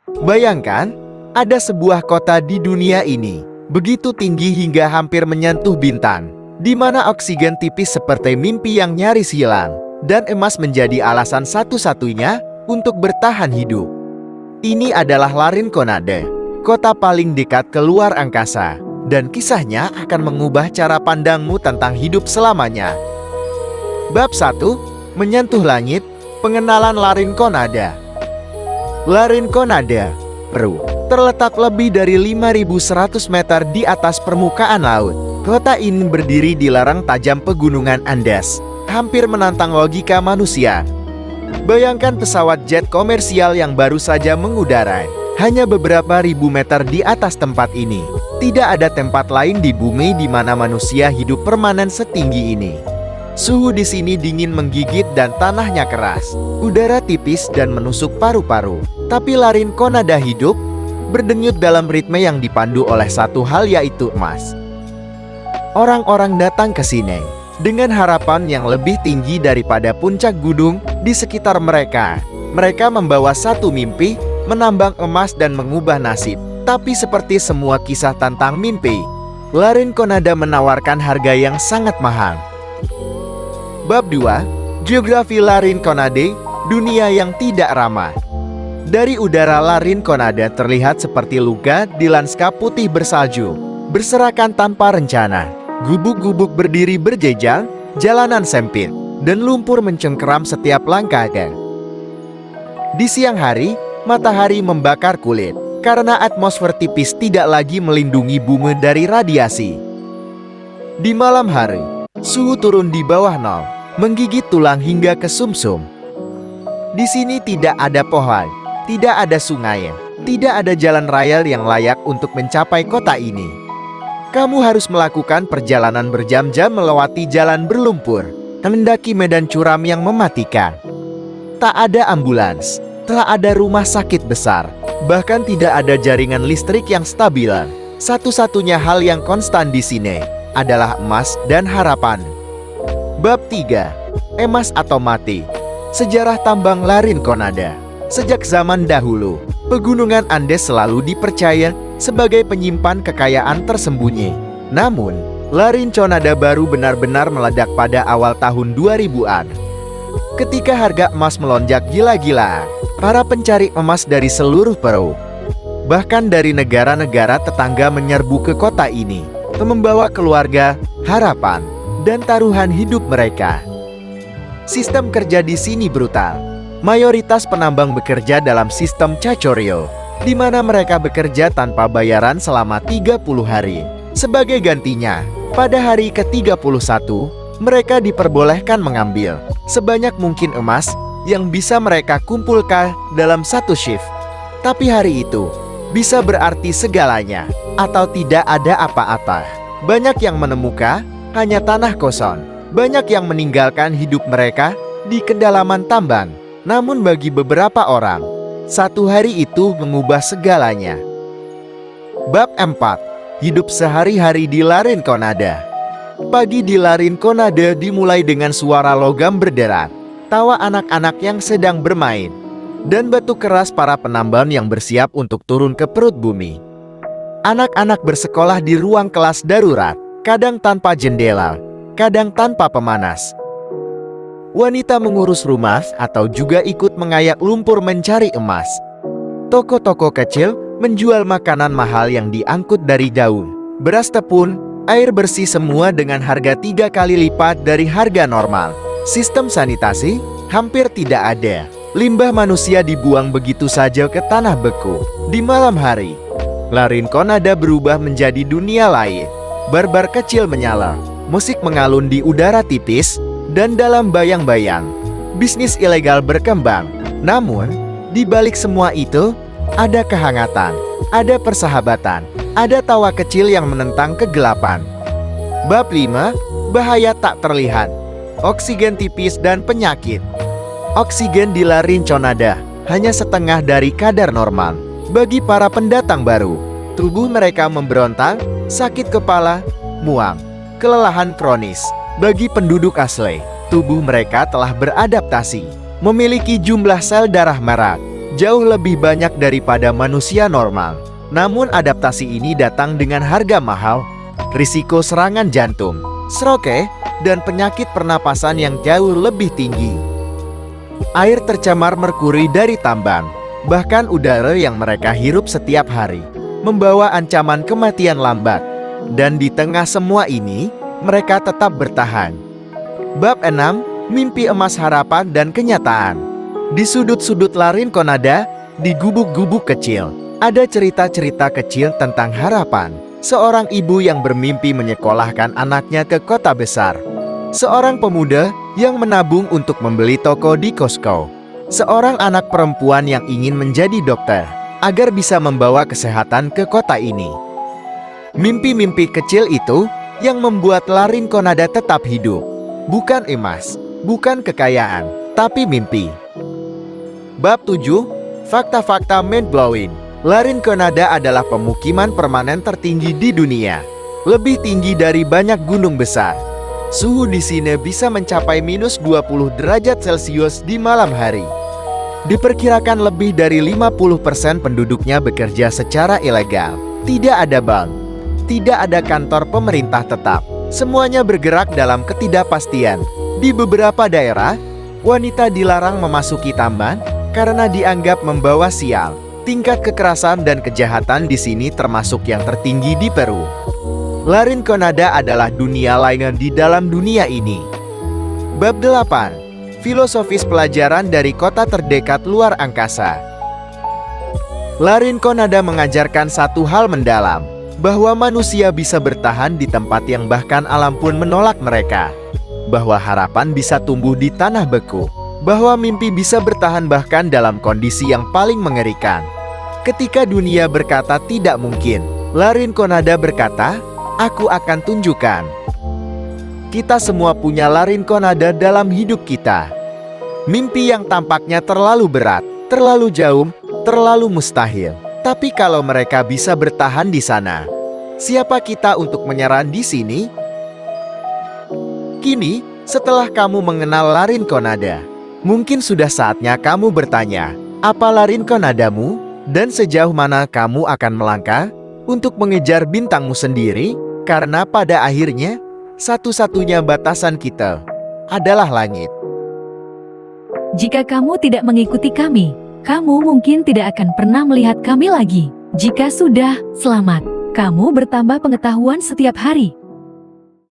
Bayangkan, ada sebuah kota di dunia ini, begitu tinggi hingga hampir menyentuh bintang, di mana oksigen tipis seperti mimpi yang nyaris hilang, dan emas menjadi alasan satu-satunya untuk bertahan hidup. Ini adalah Larinconade, kota paling dekat ke luar angkasa, dan kisahnya akan mengubah cara pandangmu tentang hidup selamanya. Bab 1. Menyentuh langit, pengenalan Larinconade. Larinconade, Peru, terletak lebih dari 5.100 meter di atas permukaan laut. Kota ini berdiri di lereng tajam pegunungan Andes, hampir menantang logika manusia. Bayangkan pesawat jet komersial yang baru saja mengudara, hanya beberapa ribu meter di atas tempat ini. Tidak ada tempat lain di bumi di mana manusia hidup permanen setinggi ini. Suhu di sini dingin menggigit dan tanahnya keras. Udara tipis dan menusuk paru-paru. Tapi Larinconade hidup, berdenyut dalam ritme yang dipandu oleh satu hal, yaitu emas. Orang-orang datang ke sini dengan harapan yang lebih tinggi daripada puncak gunung di sekitar mereka. Mereka membawa satu mimpi, menambang emas dan mengubah nasib. Tapi seperti semua kisah tentang mimpi, Larinconade menawarkan harga yang sangat mahal. Bab 2. Geografi Larinconade, dunia yang tidak ramah. Dari udara Larinconade terlihat seperti luka di lanskap putih bersalju, berserakan tanpa rencana. Gubuk-gubuk berdiri berjejer, jalanan sempit, dan lumpur mencengkeram setiap langkahnya. Di siang hari, matahari membakar kulit, karena atmosfer tipis tidak lagi melindungi bumi dari radiasi. Di malam hari, suhu turun di bawah nol, menggigit tulang hingga ke sumsum. Di sini tidak ada pohon, tidak ada sungai, tidak ada jalan raya yang layak untuk mencapai kota ini. Kamu harus melakukan perjalanan berjam-jam melewati jalan berlumpur, mendaki medan curam yang mematikan. Tak ada ambulans, tak ada rumah sakit besar, bahkan tidak ada jaringan listrik yang stabil. Satu-satunya hal yang konstan di sini adalah emas dan harapan. Bab 3. Emas atau mati. Sejarah tambang Larinconade. Sejak zaman dahulu, pegunungan Andes selalu dipercaya sebagai penyimpan kekayaan tersembunyi. Namun, Larinconade baru benar-benar meledak pada awal tahun 2000-an. Ketika harga emas melonjak gila-gilaan, para pencari emas dari seluruh Peru, bahkan dari negara-negara tetangga menyerbu ke kota ini, membawa keluarga, harapan, dan taruhan hidup mereka. Sistem kerja di sini brutal. Mayoritas penambang bekerja dalam sistem cacorio, di mana mereka bekerja tanpa bayaran selama 30 hari. Sebagai gantinya, pada hari ke-31, mereka diperbolehkan mengambil sebanyak mungkin emas yang bisa mereka kumpulkan dalam satu shift. Tapi hari itu bisa berarti segalanya, atau tidak ada apa-apa. Banyak yang menemukan hanya tanah kosong. Banyak yang meninggalkan hidup mereka di kedalaman tambang. Namun bagi beberapa orang, satu hari itu mengubah segalanya. Bab 4. Hidup sehari-hari di Larinconade. Pagi di Larinconade dimulai dengan suara logam berderak, tawa anak-anak yang sedang bermain, dan batu keras para penambang yang bersiap untuk turun ke perut bumi. Anak-anak bersekolah di ruang kelas darurat, kadang tanpa jendela, kadang tanpa pemanas. Wanita mengurus rumah atau juga ikut mengayak lumpur mencari emas. Toko-toko kecil menjual makanan mahal yang diangkut dari daun, beras tepung, air bersih, semua dengan harga 3 kali lipat dari harga normal. Sistem sanitasi hampir tidak ada. Limbah manusia dibuang begitu saja ke tanah beku. Di malam hari, Larinconade berubah menjadi dunia lain. Barbar kecil menyala, musik mengalun di udara tipis, dan dalam bayang-bayang, bisnis ilegal berkembang. Namun, di balik semua itu, ada kehangatan, ada persahabatan, ada tawa kecil yang menentang kegelapan. Bab 5. Bahaya tak terlihat. Oksigen tipis dan penyakit. Oksigen di Larinconade hanya setengah dari kadar normal. Bagi para pendatang baru, tubuh mereka memberontak, sakit kepala, mual, kelelahan kronis. Bagi penduduk asli, tubuh mereka telah beradaptasi, memiliki jumlah sel darah merah, jauh lebih banyak daripada manusia normal. Namun adaptasi ini datang dengan harga mahal, risiko serangan jantung, stroke, dan penyakit pernapasan yang jauh lebih tinggi. Air tercemar merkuri dari tambang, bahkan udara yang mereka hirup setiap hari, membawa ancaman kematian lambat. Dan di tengah semua ini, mereka tetap bertahan. Bab 6. Mimpi emas harapan dan kenyataan. Di sudut-sudut Larin Conada, di gubuk-gubuk kecil, ada cerita-cerita kecil tentang harapan. Seorang ibu yang bermimpi menyekolahkan anaknya ke kota besar. Seorang pemuda yang menabung untuk membeli toko di Costco. Seorang anak perempuan yang ingin menjadi dokter, agar bisa membawa kesehatan ke kota ini. Mimpi-mimpi kecil itu yang membuat Larin Conada tetap hidup. Bukan emas, bukan kekayaan, tapi mimpi. Bab 7. Fakta-fakta mind-blowing. Larin Conada adalah pemukiman permanen tertinggi di dunia. Lebih tinggi dari banyak gunung besar. Suhu di sini bisa mencapai minus 20 derajat Celcius di malam hari. Diperkirakan lebih dari 50% penduduknya bekerja secara ilegal. Tidak ada bank, tidak ada kantor pemerintah tetap. Semuanya bergerak dalam ketidakpastian. Di beberapa daerah, wanita dilarang memasuki taman karena dianggap membawa sial. Tingkat kekerasan dan kejahatan di sini termasuk yang tertinggi di Peru. Larin Conada adalah dunia lain di dalam dunia ini. Bab 8. Filosofis pelajaran dari kota terdekat luar angkasa. Larin Conada mengajarkan satu hal mendalam, bahwa manusia bisa bertahan di tempat yang bahkan alam pun menolak mereka. Bahwa harapan bisa tumbuh di tanah beku. Bahwa mimpi bisa bertahan bahkan dalam kondisi yang paling mengerikan. Ketika dunia berkata tidak mungkin, Larin Conada berkata, "Aku akan tunjukkan." Kita semua punya Larin Conada dalam hidup kita. Mimpi yang tampaknya terlalu berat, terlalu jauh, terlalu mustahil. Tapi kalau mereka bisa bertahan di sana, siapa kita untuk menyerah di sini? Kini, setelah kamu mengenal Larin Conada, mungkin sudah saatnya kamu bertanya, apa Larin Conadamu? Dan sejauh mana kamu akan melangkah untuk mengejar bintangmu sendiri? Karena pada akhirnya, satu-satunya batasan kita adalah langit. Jika kamu tidak mengikuti kami, kamu mungkin tidak akan pernah melihat kami lagi. Jika sudah, selamat. Kamu bertambah pengetahuan setiap hari.